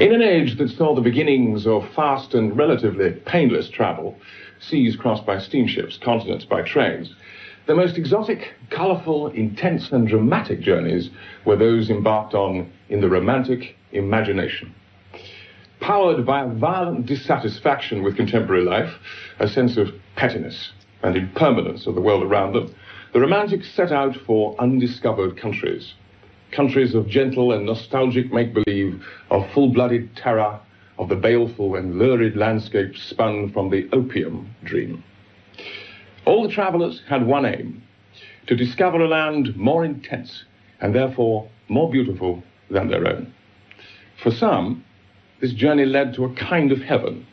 In an age that saw the beginnings of fast and relatively painless travel, seas crossed by steamships, continents by trains, the most exotic, colourful, intense and dramatic journeys were those embarked on in the romantic imagination. Powered by a violent dissatisfaction with contemporary life, a sense of pettiness and impermanence of the world around them, the romantics set out for undiscovered countries. Countries of gentle and nostalgic make-believe, of full-blooded terror, of the baleful and lurid landscapes spun from the opium dream. All the travellers had one aim: to discover a land more intense and therefore more beautiful than their own. For some, this journey led to a kind of heaven,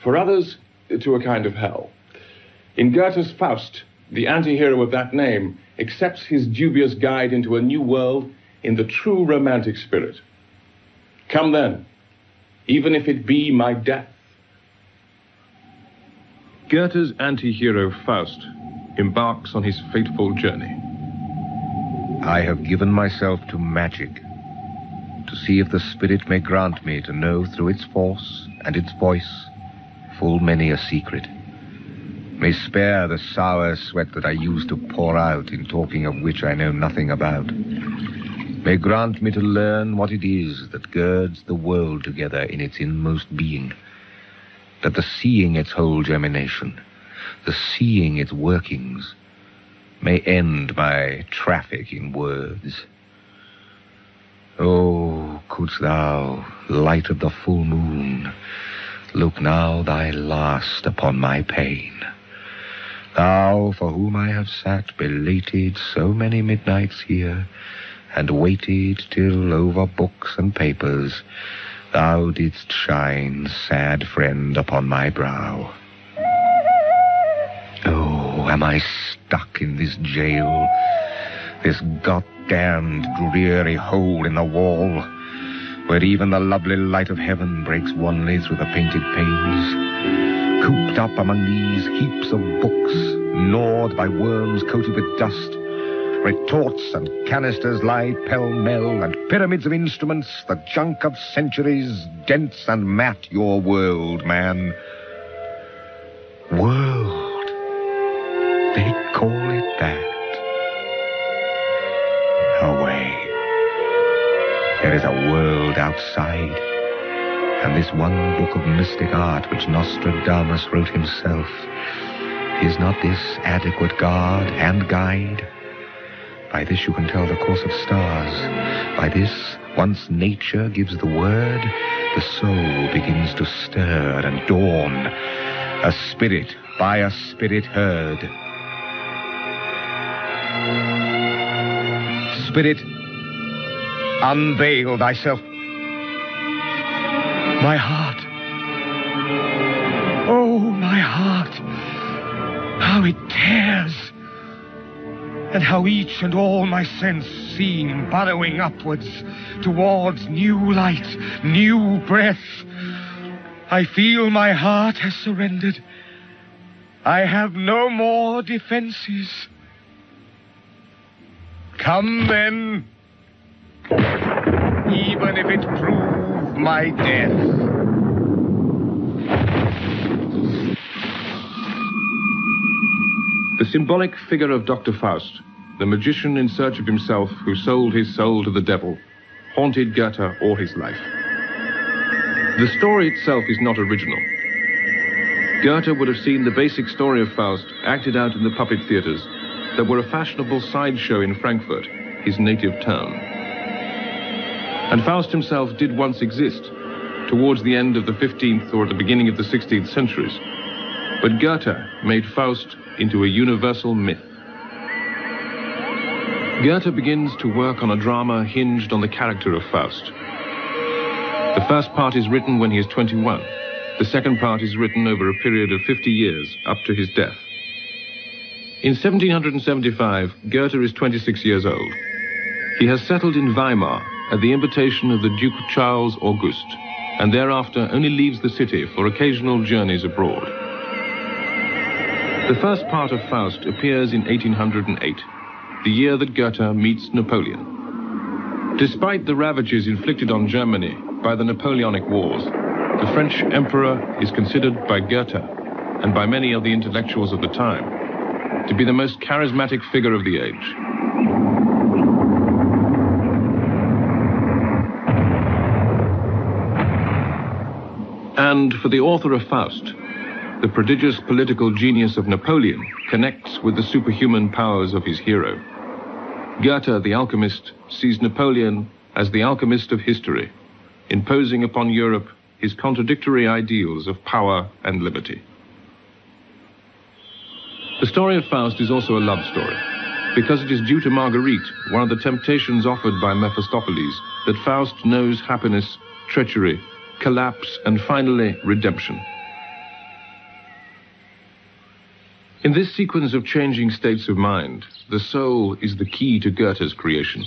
for others, to a kind of hell. In Goethe's Faust, the anti-hero of that name accepts his dubious guide into a new world in the true romantic spirit. Come then, even if it be my death. Goethe's anti-hero Faust embarks on his fateful journey. I have given myself to magic, to see if the spirit may grant me to know through its force and its voice full many a secret. May spare the sour sweat that I use to pour out in talking of which I know nothing about. May grant me to learn what it is that girds the world together in its inmost being, that the seeing its whole germination, the seeing its workings, may end my traffic in words. Oh, couldst thou, light of the full moon, look now thy last upon my pain, thou for whom I have sat belated so many midnights here, and waited till over books and papers thou didst shine, sad friend, upon my brow. Oh, am I stuck in this jail, this goddamned dreary hole in the wall, where even the lovely light of heaven breaks wanly through the painted panes? Cooped up among these heaps of books, gnawed by worms coated with dust, retorts and canisters lie pell-mell, and pyramids of instruments, the junk of centuries, dents and mat your world, man. World. They call it that. Away. There is a world outside, and this one book of mystic art which Nostradamus wrote himself, is not this adequate guard and guide? By this you can tell the course of stars. By this, once nature gives the word, the soul begins to stir and dawn. A spirit by a spirit heard. Spirit, unveil thyself. My heart. Oh, my heart. How it tears. And how each and all my sense seem burrowing upwards towards new light, new breath. I feel my heart has surrendered. I have no more defenses. Come then, even if it prove my death. The symbolic figure of Dr. Faust, the magician in search of himself who sold his soul to the devil, haunted Goethe all his life. The story itself is not original. Goethe would have seen the basic story of Faust acted out in the puppet theatres that were a fashionable sideshow in Frankfurt, his native town. And Faust himself did once exist, towards the end of the 15th or at the beginning of the 16th centuries. But Goethe made Faust into a universal myth. Goethe begins to work on a drama hinged on the character of Faust. The first part is written when he is 21. The second part is written over a period of 50 years, up to his death. In 1775, Goethe is 26 years old. He has settled in Weimar at the invitation of the Duke Charles August, and thereafter only leaves the city for occasional journeys abroad. The first part of Faust appears in 1808, the year that Goethe meets Napoleon. Despite the ravages inflicted on Germany by the Napoleonic Wars, the French emperor is considered by Goethe and by many of the intellectuals of the time to be the most charismatic figure of the age. And for the author of Faust, the prodigious political genius of Napoleon connects with the superhuman powers of his hero. Goethe, the alchemist, sees Napoleon as the alchemist of history, imposing upon Europe his contradictory ideals of power and liberty. The story of Faust is also a love story, because it is due to Marguerite, one of the temptations offered by Mephistopheles, that Faust knows happiness, treachery, collapse, and finally, redemption. In this sequence of changing states of mind, the soul is the key to Goethe's creation.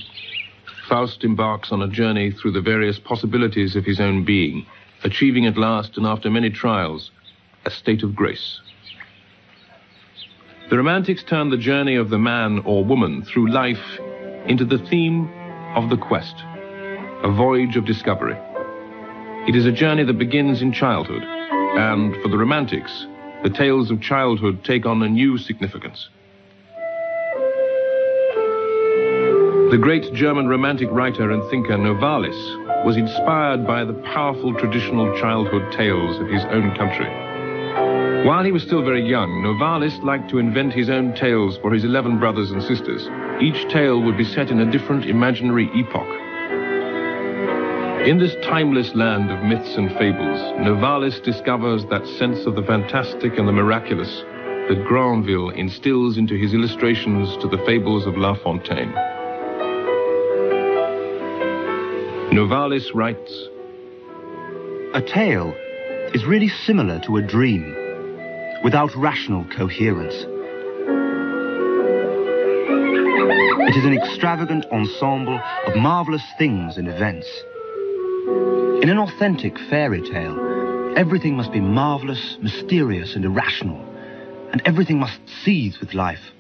Faust embarks on a journey through the various possibilities of his own being, achieving at last, and after many trials, a state of grace. The Romantics turn the journey of the man or woman through life into the theme of the quest, a voyage of discovery. It is a journey that begins in childhood, and for the Romantics, the tales of childhood take on a new significance. The great German Romantic writer and thinker Novalis was inspired by the powerful traditional childhood tales of his own country. While he was still very young, Novalis liked to invent his own tales for his 11 brothers and sisters. Each tale would be set in a different imaginary epoch. In this timeless land of myths and fables, Novalis discovers that sense of the fantastic and the miraculous that Granville instills into his illustrations to the fables of La Fontaine. Novalis writes, "A tale is really similar to a dream, without rational coherence. It is an extravagant ensemble of marvelous things and events. In an authentic fairy tale, everything must be marvelous, mysterious, and irrational, and everything must seethe with life.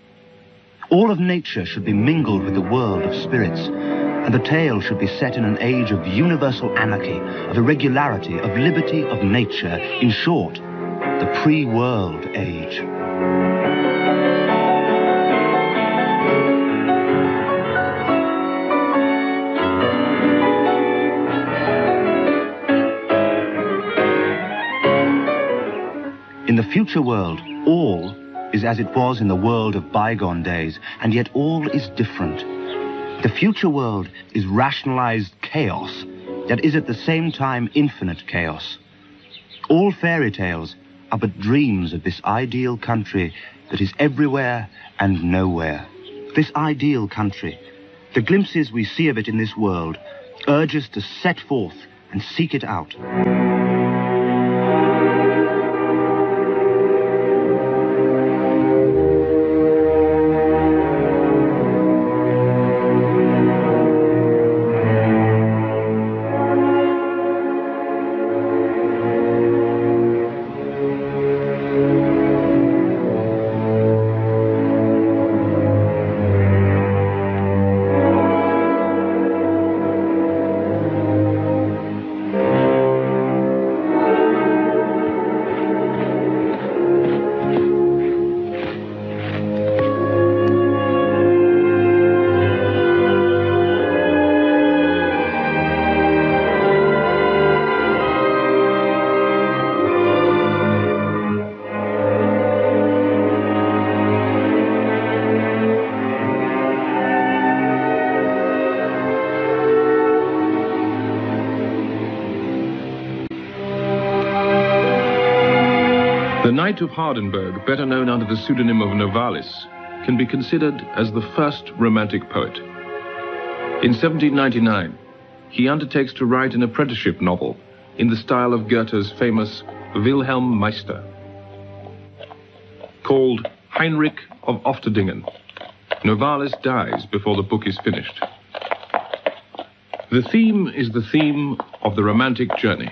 All of nature should be mingled with the world of spirits, and the tale should be set in an age of universal anarchy, of irregularity, of liberty of nature, in short, the pre-world age." In the future world, all is as it was in the world of bygone days, and yet all is different. The future world is rationalized chaos that is at the same time infinite chaos. All fairy tales are but dreams of this ideal country that is everywhere and nowhere. This ideal country, the glimpses we see of it in this world, urge us to set forth and seek it out. The Knight of Hardenberg, better known under the pseudonym of Novalis, can be considered as the first Romantic poet. In 1799, he undertakes to write an apprenticeship novel in the style of Goethe's famous Wilhelm Meister, called Heinrich of Ofterdingen. Novalis dies before the book is finished. The theme is the theme of the romantic journey.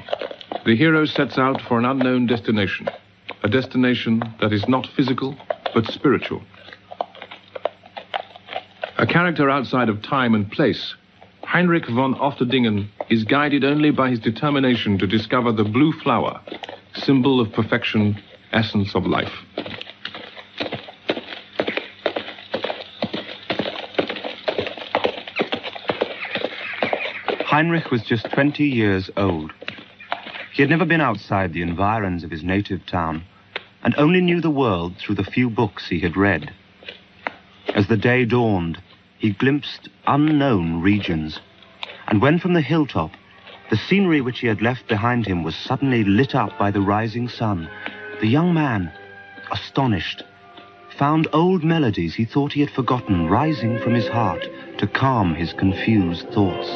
The hero sets out for an unknown destination, a destination that is not physical, but spiritual. A character outside of time and place, Heinrich von Ofterdingen is guided only by his determination to discover the blue flower, symbol of perfection, essence of life. Heinrich was just 20 years old. He had never been outside the environs of his native town and only knew the world through the few books he had read. As the day dawned, he glimpsed unknown regions, and when from the hilltop, the scenery which he had left behind him was suddenly lit up by the rising sun, the young man, astonished, found old melodies he thought he had forgotten rising from his heart to calm his confused thoughts.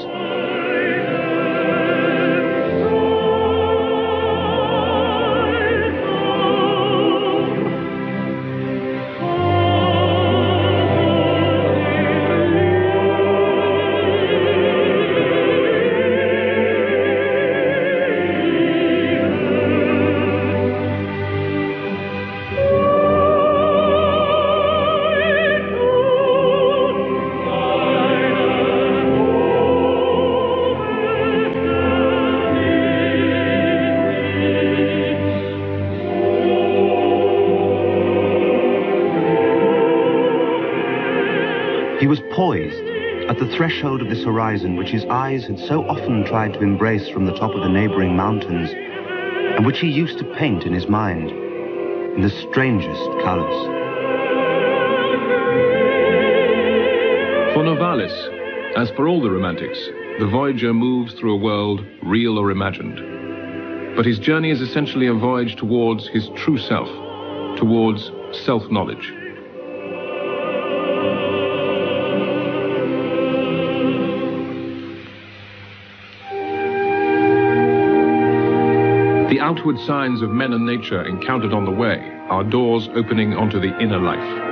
He was poised at the threshold of this horizon which his eyes had so often tried to embrace from the top of the neighboring mountains, and which he used to paint in his mind in the strangest colors. For Novalis, as for all the romantics, the voyager moves through a world real or imagined. But his journey is essentially a voyage towards his true self, towards self-knowledge. The outward signs of men and nature encountered on the way are doors opening onto the inner life.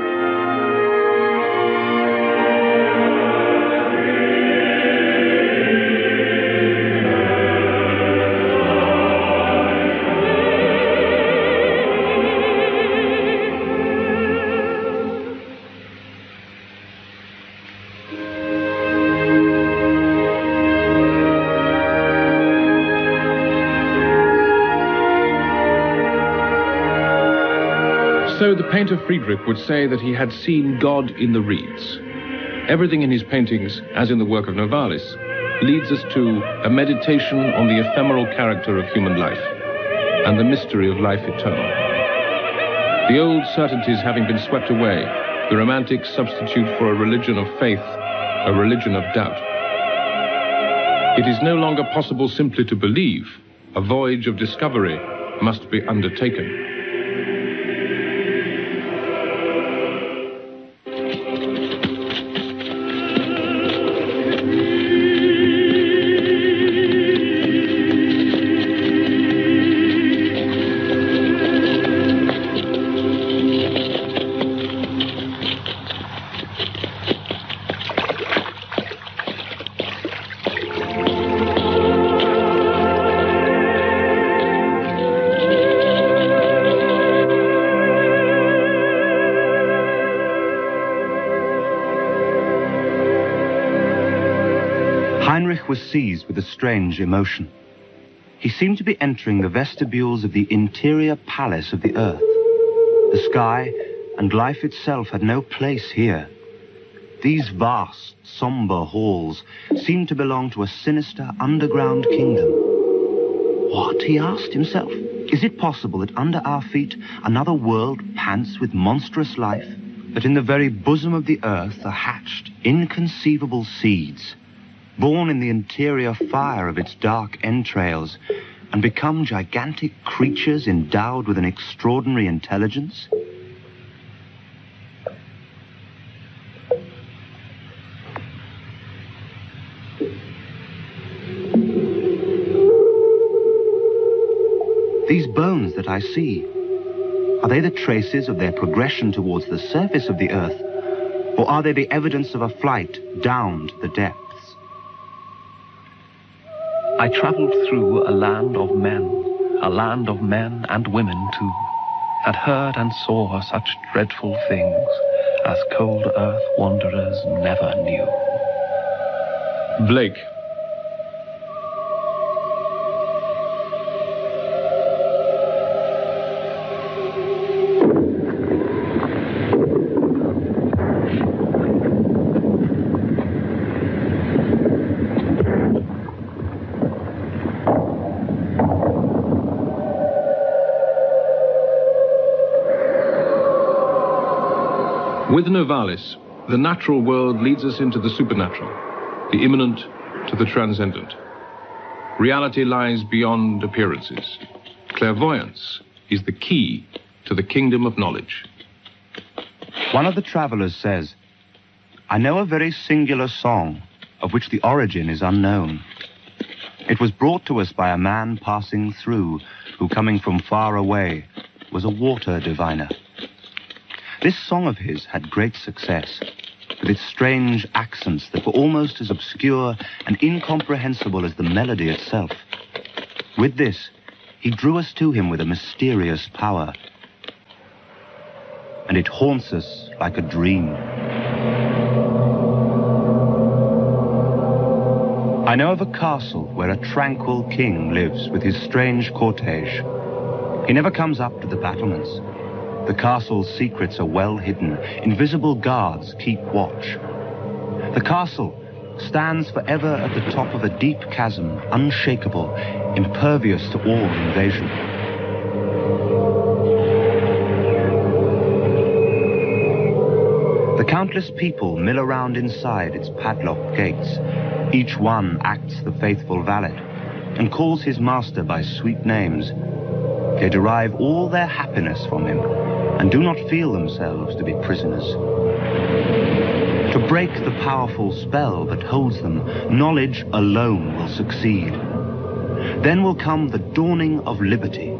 So the painter Friedrich would say that he had seen God in the reeds. Everything in his paintings, as in the work of Novalis, leads us to a meditation on the ephemeral character of human life and the mystery of life eternal. The old certainties having been swept away, the romantics substitute for a religion of faith, a religion of doubt. It is no longer possible simply to believe. A voyage of discovery must be undertaken. Heinrich was seized with a strange emotion. He seemed to be entering the vestibules of the interior palace of the earth. The sky and life itself had no place here. These vast, somber halls seemed to belong to a sinister underground kingdom. What, he asked himself, is it possible that under our feet another world pants with monstrous life? That in the very bosom of the earth are hatched inconceivable seeds, born in the interior fire of its dark entrails, and become gigantic creatures endowed with an extraordinary intelligence? These bones that I see, are they the traces of their progression towards the surface of the earth, or are they the evidence of a flight down to the depths? I traveled through a land of men and women too, and heard and saw such dreadful things as cold earth wanderers never knew. Blake. With Novalis, the natural world leads us into the supernatural, the immanent to the transcendent. Reality lies beyond appearances. Clairvoyance is the key to the kingdom of knowledge. One of the travelers says, "I know a very singular song, of which the origin is unknown. It was brought to us by a man passing through, who coming from far away was a water diviner. This song of his had great success, with its strange accents that were almost as obscure and incomprehensible as the melody itself. With this, he drew us to him with a mysterious power, and it haunts us like a dream. I know of a castle where a tranquil king lives with his strange cortege. He never comes up to the battlements. The castle's secrets are well hidden. Invisible guards keep watch. The castle stands forever at the top of a deep chasm, unshakable, impervious to all invasion. The countless people mill around inside its padlocked gates. Each one acts the faithful valet and calls his master by sweet names. They derive all their happiness from him and do not feel themselves to be prisoners. To break the powerful spell that holds them, knowledge alone will succeed. Then will come the dawning of liberty.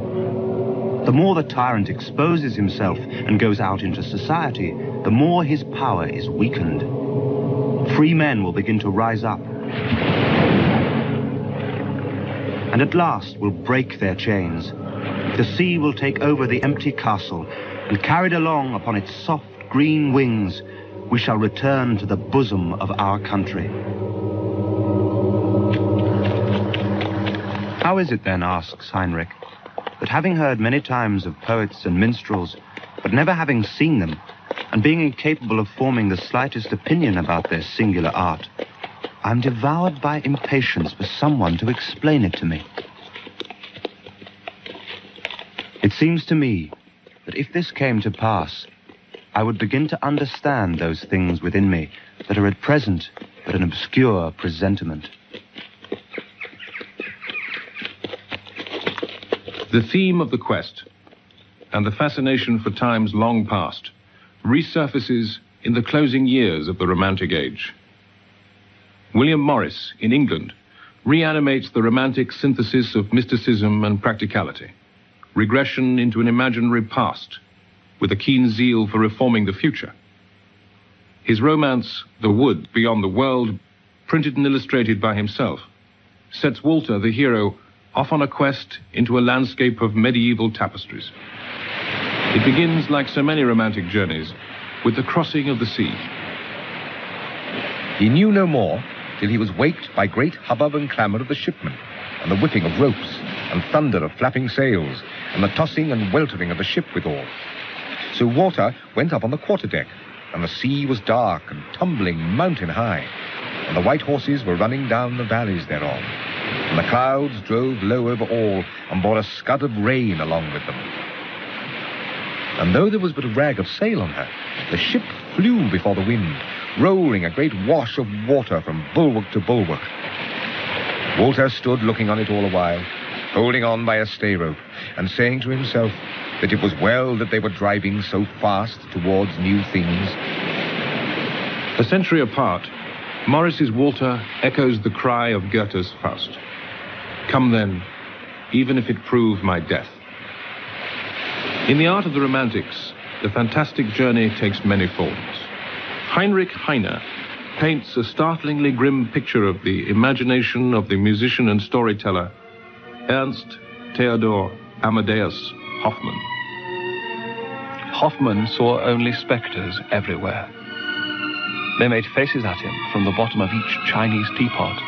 The more the tyrant exposes himself and goes out into society, the more his power is weakened. Free men will begin to rise up, and at last will break their chains. The sea will take over the empty castle, and carried along upon its soft green wings, we shall return to the bosom of our country. How is it then, asks Heinrich, that having heard many times of poets and minstrels, but never having seen them, and being incapable of forming the slightest opinion about their singular art, I am devoured by impatience for someone to explain it to me? It seems to me that if this came to pass, I would begin to understand those things within me that are at present but an obscure presentiment. The theme of the quest and the fascination for times long past resurfaces in the closing years of the Romantic Age. William Morris, in England, reanimates the romantic synthesis of mysticism and practicality, regression into an imaginary past, with a keen zeal for reforming the future. His romance, The Wood Beyond the World, printed and illustrated by himself, sets Walter, the hero, off on a quest into a landscape of medieval tapestries. It begins, like so many romantic journeys, with the crossing of the sea. He knew no more till he was waked by great hubbub and clamour of the shipmen, and the whipping of ropes, and thunder of flapping sails, and the tossing and weltering of the ship withal. So Walter went up on the quarterdeck, and the sea was dark and tumbling mountain high, and the white horses were running down the valleys thereon, and the clouds drove low over all, and bore a scud of rain along with them. And though there was but a rag of sail on her, the ship flew before the wind, rolling a great wash of water from bulwark to bulwark. Walter stood looking on it all a while, holding on by a stay rope, and saying to himself that it was well that they were driving so fast towards new things. A century apart, Morris's Walter echoes the cry of Goethe's Faust. Come then, even if it prove my death. In the art of the Romantics, the fantastic journey takes many forms. Heinrich Heine paints a startlingly grim picture of the imagination of the musician and storyteller Ernst Theodor Amadeus Hoffmann. Hoffmann saw only spectres everywhere. They made faces at him from the bottom of each Chinese teapot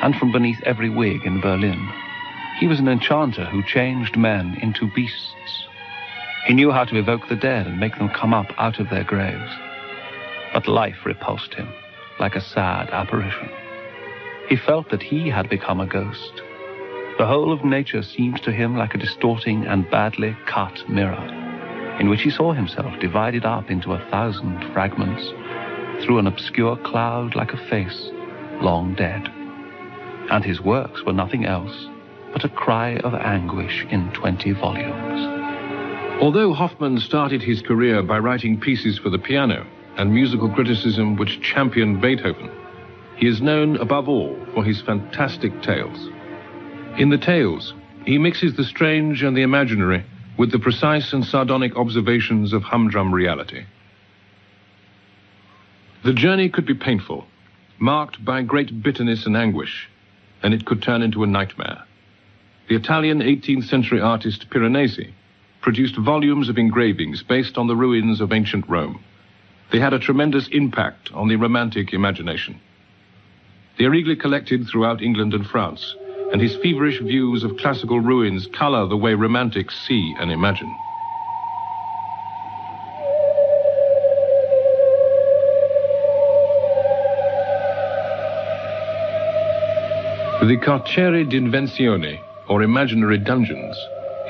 and from beneath every wig in Berlin. He was an enchanter who changed men into beasts. He knew how to evoke the dead and make them come up out of their graves. But life repulsed him like a sad apparition. He felt that he had become a ghost. The whole of nature seemed to him like a distorting and badly cut mirror. in which he saw himself divided up into 1,000 fragments through an obscure cloud like a face, long dead. And his works were nothing else but a cry of anguish in 20 volumes. Although Hoffmann started his career by writing pieces for the piano and musical criticism which championed Beethoven, he is known above all for his fantastic tales. In the tales, he mixes the strange and the imaginary with the precise and sardonic observations of humdrum reality. The journey could be painful, marked by great bitterness and anguish, and it could turn into a nightmare. The Italian 18th century artist Piranesi produced volumes of engravings based on the ruins of ancient Rome. They had a tremendous impact on the romantic imagination. They are eagerly collected throughout England and France, and his feverish views of classical ruins color the way romantics see and imagine. The Carceri d'Invenzione, or imaginary dungeons,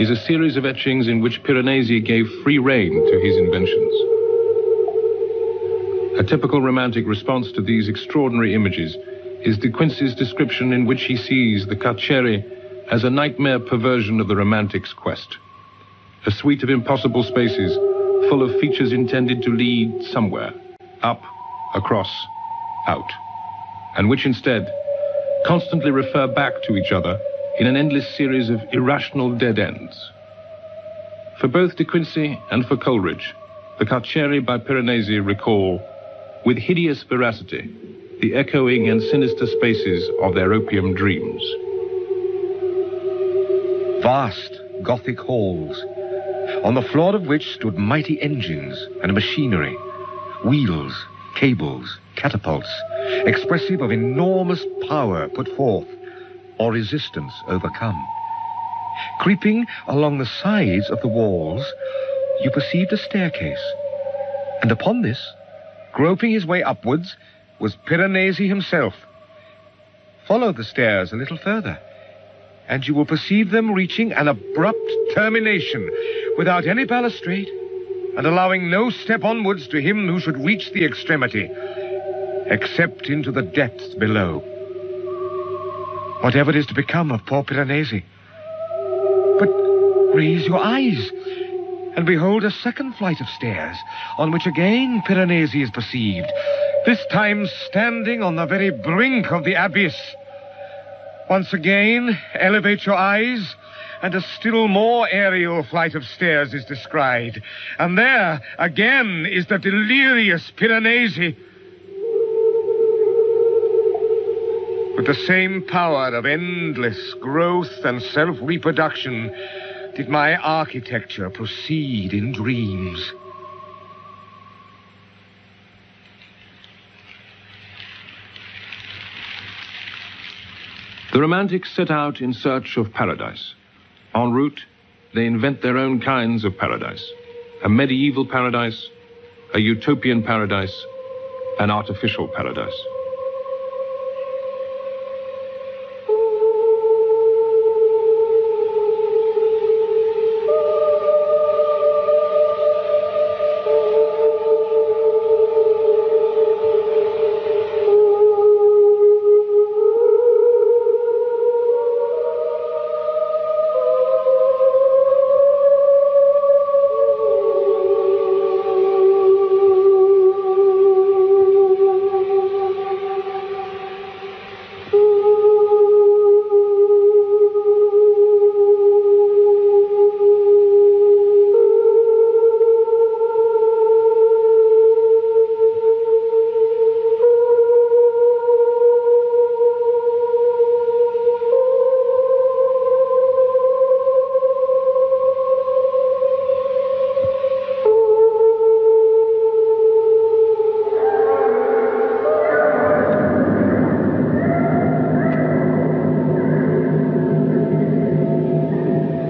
is a series of etchings in which Piranesi gave free rein to his inventions. A typical romantic response to these extraordinary images is De Quincey's description in which he sees the Carceri as a nightmare perversion of the romantic's quest. A suite of impossible spaces full of features intended to lead somewhere, up, across, out, and which instead constantly refer back to each other in an endless series of irrational dead ends. For both De Quincey and for Coleridge, the Carceri by Piranesi recall, with hideous veracity, the echoing and sinister spaces of their opium dreams. Vast Gothic halls, on the floor of which stood mighty engines and machinery, wheels, cables, catapults, expressive of enormous power put forth or resistance overcome. Creeping along the sides of the walls, you perceived a staircase, and upon this, groping his way upwards, was Piranesi himself. Follow the stairs a little further, and you will perceive them reaching an abrupt termination without any balustrade, and allowing no step onwards to him who should reach the extremity, except into the depths below. Whatever is to become of poor Piranesi? But raise your eyes, and behold a second flight of stairs, on which again Piranesi is perceived, this time standing on the very brink of the abyss. Once again, elevate your eyes, and a still more aerial flight of stairs is descried. And there, again, is the delirious Piranesi. With the same power of endless growth and self-reproduction did my architecture proceed in dreams. The Romantics set out in search of paradise. En route, they invent their own kinds of paradise. A medieval paradise, a utopian paradise, an artificial paradise.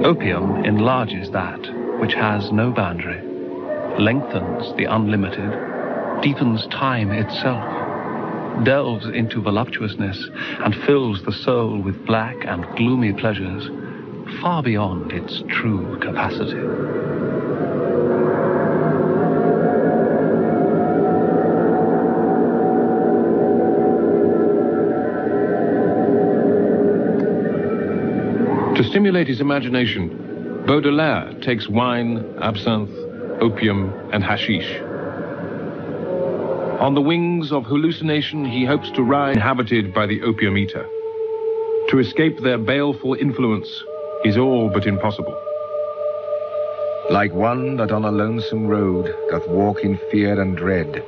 Opium enlarges that which has no boundary, lengthens the unlimited, deepens time itself, delves into voluptuousness, and fills the soul with black and gloomy pleasures far beyond its true capacity. stimulate his imagination, Baudelaire takes wine, absinthe, opium, and hashish. On the wings of hallucination, he hopes to ride inhabited by the opium eater. To escape their baleful influence is all but impossible. Like one that on a lonesome road doth walk in fear and dread,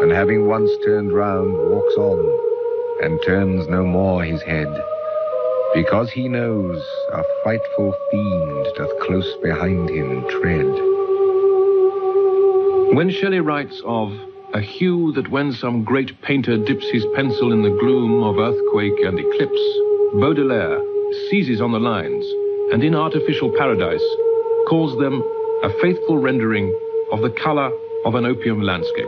and having once turned round walks on, and turns no more his head, because he knows a frightful fiend doth close behind him tread. When Shelley writes of a hue that when some great painter dips his pencil in the gloom of earthquake and eclipse, Baudelaire seizes on the lines and in Artificial Paradise calls them a faithful rendering of the color of an opium landscape.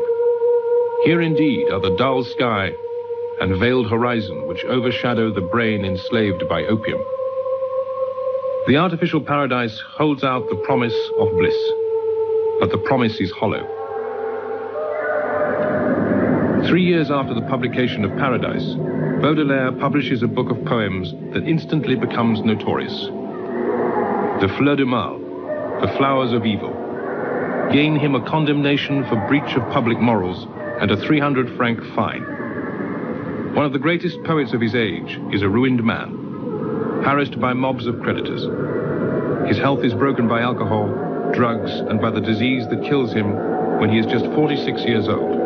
Here indeed are the dull sky and veiled horizon which overshadow the brain enslaved by opium. The Artificial Paradise holds out the promise of bliss, but the promise is hollow. 3 years after the publication of Paradise, Baudelaire publishes a book of poems that instantly becomes notorious. The Fleurs du Mal, the Flowers of Evil, gain him a condemnation for breach of public morals and a 300-franc fine. One of the greatest poets of his age is a ruined man, harassed by mobs of creditors. His health is broken by alcohol, drugs, and by the disease that kills him when he is just 46 years old.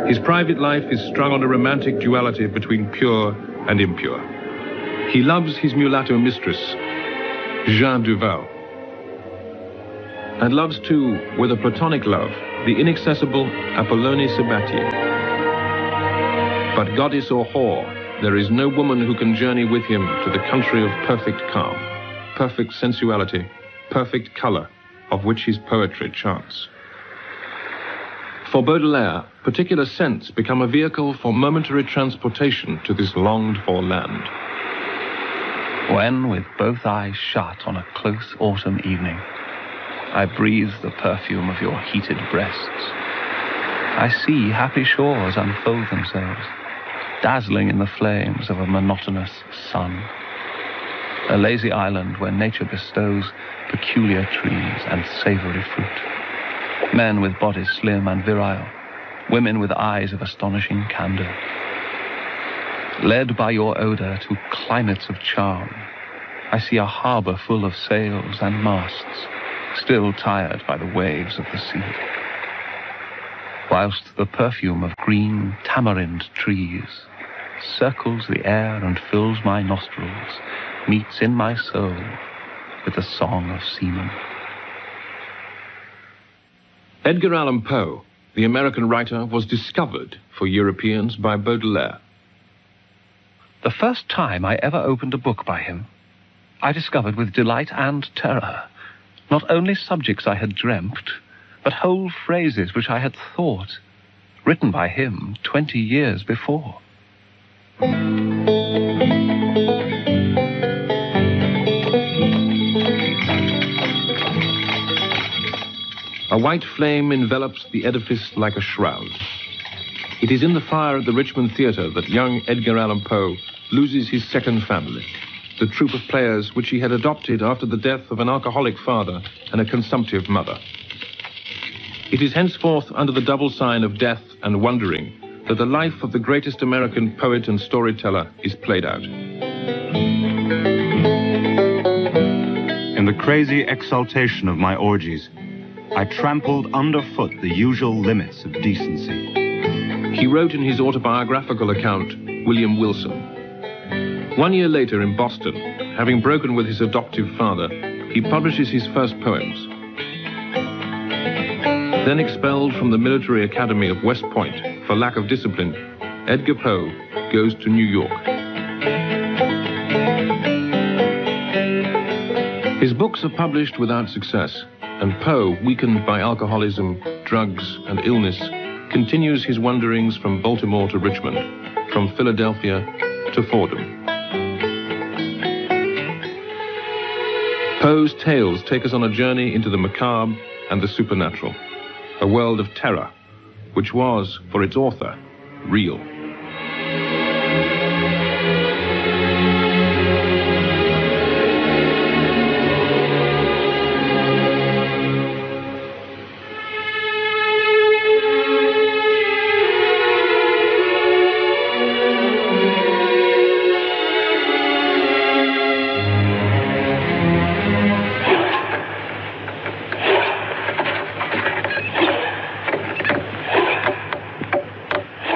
His private life is strung on a romantic duality between pure and impure. He loves his mulatto mistress, Jeanne Duval, and loves too, with a platonic love, the inaccessible Apollonie Sabatier. But goddess or whore, there is no woman who can journey with him to the country of perfect calm, perfect sensuality, perfect color, of which his poetry chants. For Baudelaire, particular scents become a vehicle for momentary transportation to this longed-for land. When, with both eyes shut on a close autumn evening, I breathe the perfume of your heated breasts, I see happy shores unfold themselves, dazzling in the flames of a monotonous sun. A lazy island where nature bestows peculiar trees and savory fruit. Men with bodies slim and virile, women with eyes of astonishing candor. Led by your odor to climates of charm, I see a harbor full of sails and masts, still tired by the waves of the sea. Whilst the perfume of green tamarind trees circles the air and fills my nostrils, meets in my soul with the song of seamen. Edgar Allan Poe, the American writer, was discovered for Europeans by Baudelaire. The first time I ever opened a book by him, I discovered with delight and terror not only subjects I had dreamt, but whole phrases which I had thought, written by him 20 years before. A white flame envelops the edifice like a shroud. It is in the fire at the Richmond Theatre that young Edgar Allan Poe loses his second family, the troupe of players which he had adopted after the death of an alcoholic father and a consumptive mother. It is henceforth under the double sign of death and wandering that the life of the greatest American poet and storyteller is played out. In the crazy exaltation of my orgies, I trampled underfoot the usual limits of decency. He wrote in his autobiographical account, William Wilson. 1 year later in Boston, having broken with his adoptive father, he publishes his first poems. Then expelled from the military academy of West Point for lack of discipline, Edgar Poe goes to New York. His books are published without success, and Poe, weakened by alcoholism, drugs, and illness, continues his wanderings from Baltimore to Richmond, from Philadelphia to Fordham. Poe's tales take us on a journey into the macabre and the supernatural, a world of terror, which was, for its author, real.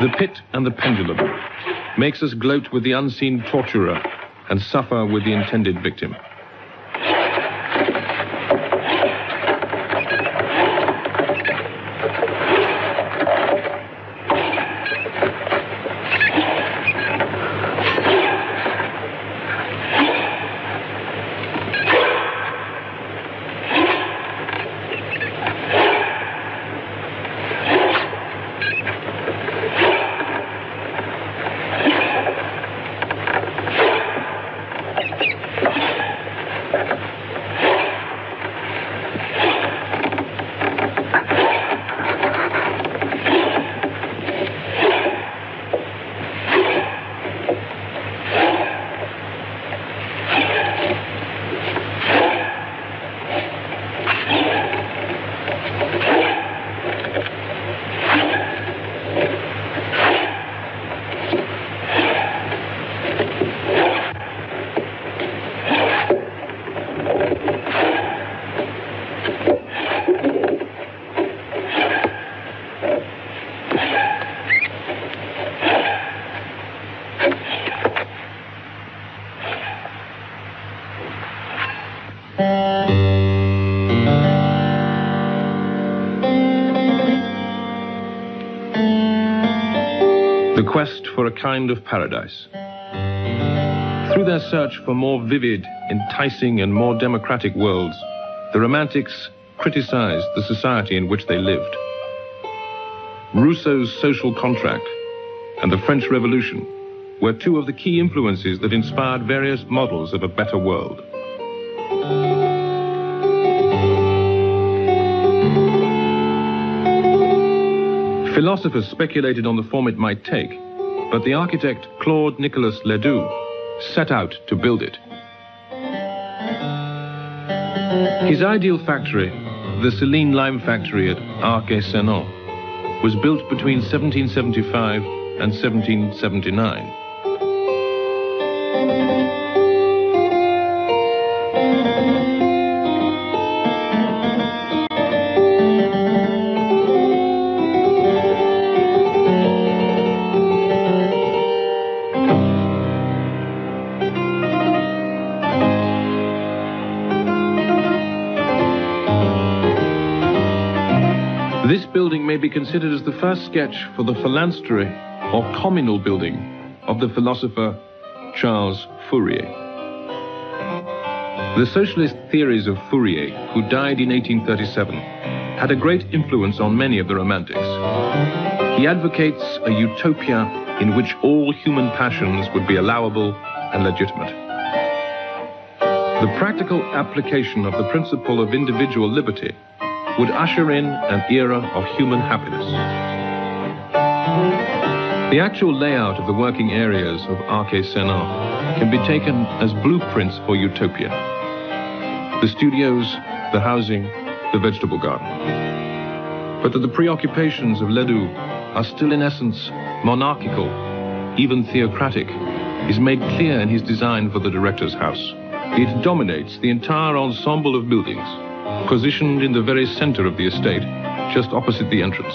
The pit and the pendulum makes us gloat with the unseen torturer and suffer with the intended victim. The quest for a kind of paradise. Through their search for more vivid, enticing, and more democratic worlds, the Romantics criticized the society in which they lived. Rousseau's Social Contract and the French Revolution were two of the key influences that inspired various models of a better world. Philosophers speculated on the form it might take, but the architect Claude Nicolas Ledoux set out to build it. His ideal factory, the Céline Lime Factory at Arc-et-Senans, was built between 1775 and 1779. This building may be considered as the first sketch for the phalanstery, or communal building, of the philosopher Charles Fourier. The socialist theories of Fourier, who died in 1837, had a great influence on many of the Romantics. He advocates a utopia in which all human passions would be allowable and legitimate. The practical application of the principle of individual liberty would usher in an era of human happiness. The actual layout of the working areas of Arc-et-Senans can be taken as blueprints for utopia. The studios, the housing, the vegetable garden. But that the preoccupations of Ledoux are still in essence monarchical, even theocratic, is made clear in his design for the director's house. It dominates the entire ensemble of buildings, positioned in the very center of the estate, just opposite the entrance.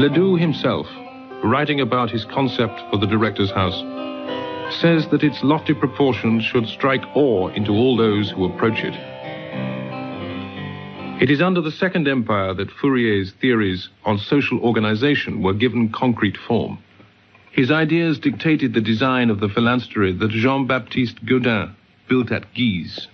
Ledoux himself, writing about his concept for the director's house, says that its lofty proportions should strike awe into all those who approach it. It is under the Second Empire that Fourier's theories on social organization were given concrete form. His ideas dictated the design of the phalanstery that Jean-Baptiste Gaudin built at Guise.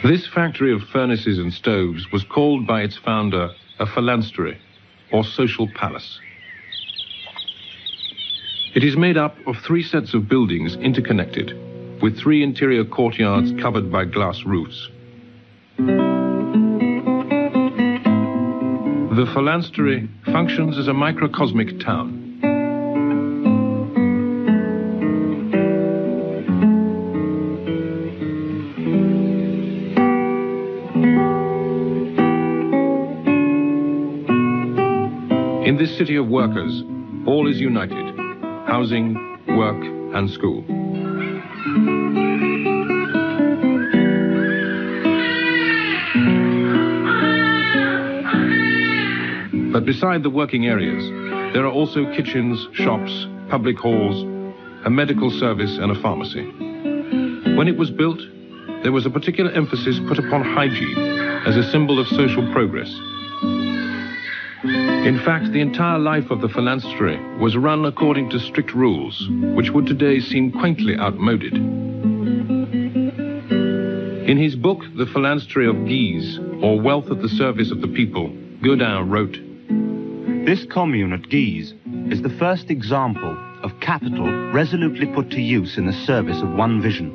This factory of furnaces and stoves was called by its founder a phalanstery, or social palace. It is made up of 3 sets of buildings interconnected, with 3 interior courtyards covered by glass roofs. The phalanstery functions as a microcosmic town. In this city of workers, all is united: housing, work, and school. But beside the working areas, there are also kitchens, shops, public halls, a medical service, and a pharmacy. When it was built, there was a particular emphasis put upon hygiene as a symbol of social progress. In fact, the entire life of the phalanstery was run according to strict rules, which would today seem quaintly outmoded. In his book, The Phalanstery of Guise, or Wealth at the Service of the People, Godin wrote, "This commune at Guise is the first example of capital resolutely put to use in the service of one vision,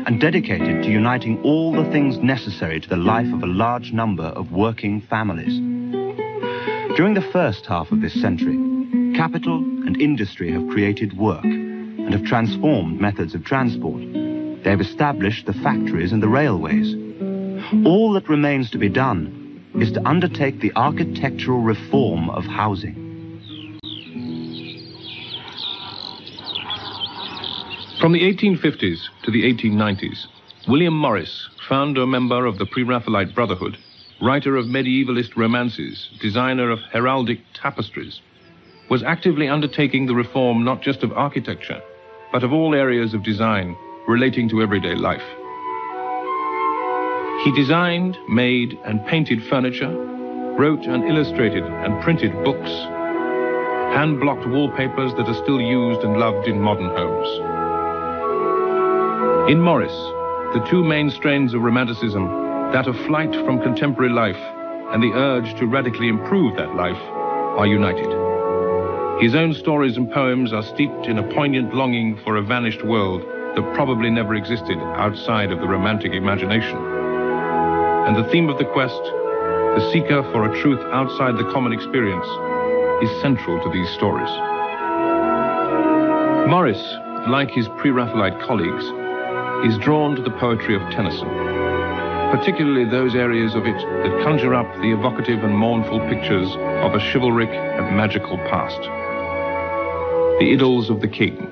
and dedicated to uniting all the things necessary to the life of a large number of working families. During the first half of this century, capital and industry have created work and have transformed methods of transport. They have established the factories and the railways. All that remains to be done is to undertake the architectural reform of housing." From the 1850s to the 1890s, William Morris, founder member of the Pre-Raphaelite Brotherhood, writer of medievalist romances, designer of heraldic tapestries, was actively undertaking the reform not just of architecture, but of all areas of design relating to everyday life. He designed, made, and painted furniture, wrote and illustrated and printed books, hand-blocked wallpapers that are still used and loved in modern homes. In Morris, the two main strains of Romanticism, that of flight from contemporary life and the urge to radically improve that life, are united. His own stories and poems are steeped in a poignant longing for a vanished world that probably never existed outside of the romantic imagination. And the theme of the quest, the seeker for a truth outside the common experience, is central to these stories. Morris, like his Pre-Raphaelite colleagues, is drawn to the poetry of Tennyson, particularly those areas of it that conjure up the evocative and mournful pictures of a chivalric and magical past. The Idylls of the King,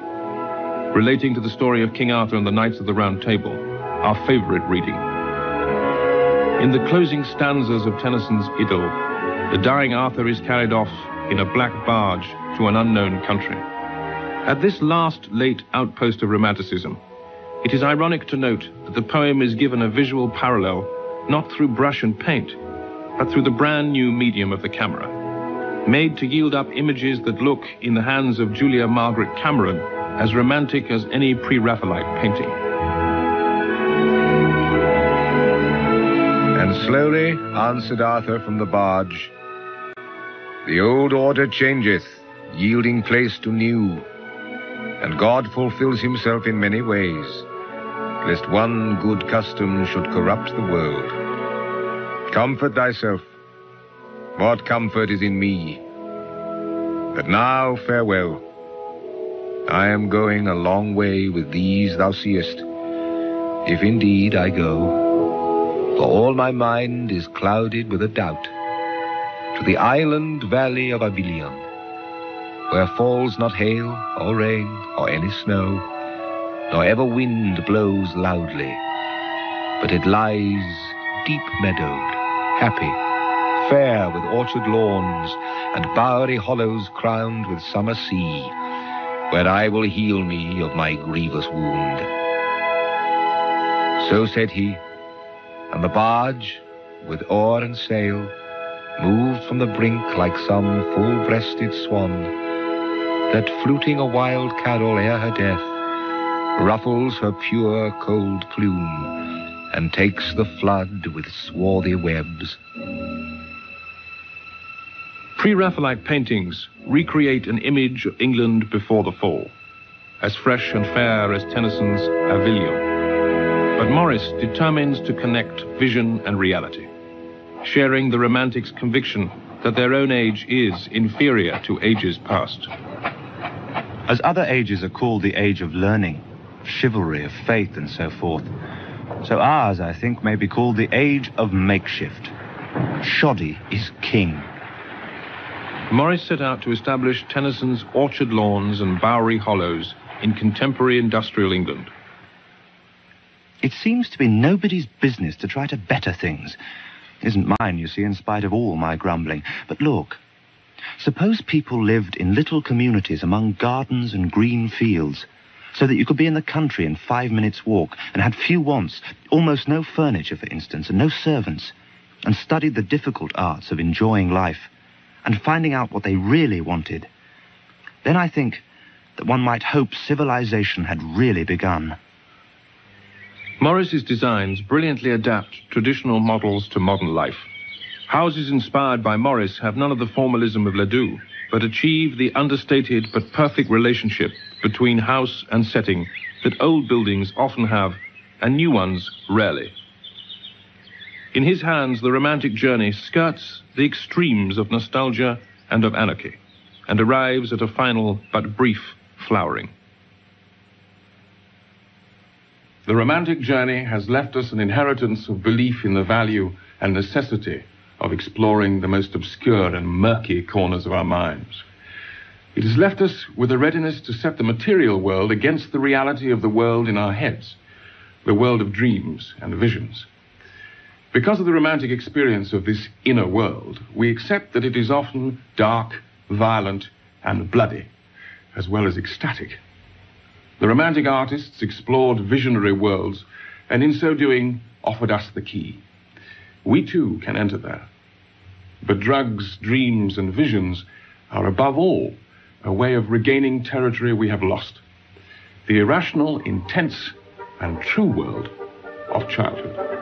relating to the story of King Arthur and the Knights of the Round Table, our favorite reading. In the closing stanzas of Tennyson's idyll, the dying Arthur is carried off in a black barge to an unknown country. At this last late outpost of Romanticism, it is ironic to note that the poem is given a visual parallel not through brush and paint, but through the brand new medium of the camera, made to yield up images that look, in the hands of Julia Margaret Cameron, as romantic as any Pre-Raphaelite painting. And slowly answered Arthur from the barge, "The old order changeth, yielding place to new, and God fulfills himself in many ways, lest one good custom should corrupt the world. Comfort thyself. What comfort is in me? But now farewell. I am going a long way with these thou seest, if indeed I go. For all my mind is clouded with a doubt, to the island valley of Avilion, where falls not hail or rain or any snow, nor ever wind blows loudly, but it lies deep meadowed, happy, fair with orchard lawns and bowery hollows crowned with summer sea, where I will heal me of my grievous wound." So said he, and the barge, with oar and sail, moved from the brink like some full-breasted swan, that fluting a wild carol ere her death, ruffles her pure cold plume, and takes the flood with swarthy webs. Pre-Raphaelite paintings recreate an image of England before the fall, as fresh and fair as Tennyson's Avilion. But Morris determines to connect vision and reality, sharing the Romantics' conviction that their own age is inferior to ages past. As other ages are called the age of learning, of chivalry, of faith, and so forth, so ours, I think, may be called the age of makeshift. Shoddy is king. Morris set out to establish Tennyson's orchard lawns and bowery hollows in contemporary industrial England. It seems to be nobody's business to try to better things. It isn't mine, you see, in spite of all my grumbling. But look, suppose people lived in little communities among gardens and green fields, so that you could be in the country in 5 minutes' walk and had few wants, almost no furniture, for instance, and no servants, and studied the difficult arts of enjoying life and finding out what they really wanted. Then I think that one might hope civilization had really begun. Morris's designs brilliantly adapt traditional models to modern life. Houses inspired by Morris have none of the formalism of Ledoux, but achieve the understated but perfect relationship between house and setting that old buildings often have and new ones rarely. In his hands, the romantic journey skirts the extremes of nostalgia and of anarchy, and arrives at a final but brief flowering. The romantic journey has left us an inheritance of belief in the value and necessity of exploring the most obscure and murky corners of our minds. It has left us with a readiness to set the material world against the reality of the world in our heads, the world of dreams and visions. Because of the romantic experience of this inner world, we accept that it is often dark, violent, and bloody, as well as ecstatic. The romantic artists explored visionary worlds, and in so doing, offered us the key. We too can enter there. But drugs, dreams, and visions are above all a way of regaining territory we have lost. The irrational, intense, and true world of childhood.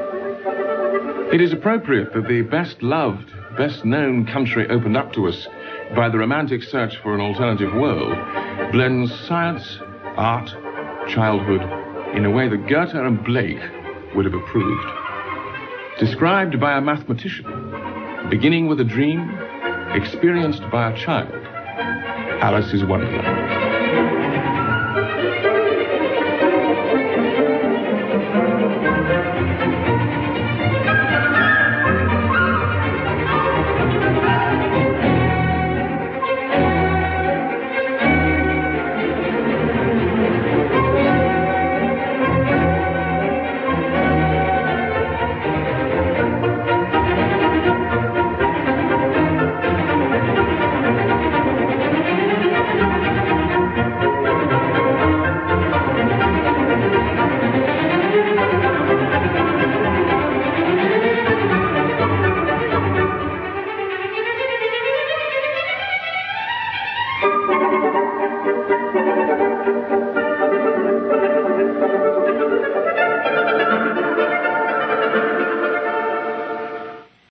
It is appropriate that the best-loved, best-known country opened up to us by the romantic search for an alternative world blends science, art, childhood, in a way that Goethe and Blake would have approved. Described by a mathematician, beginning with a dream, experienced by a child, Alice is Wonderland.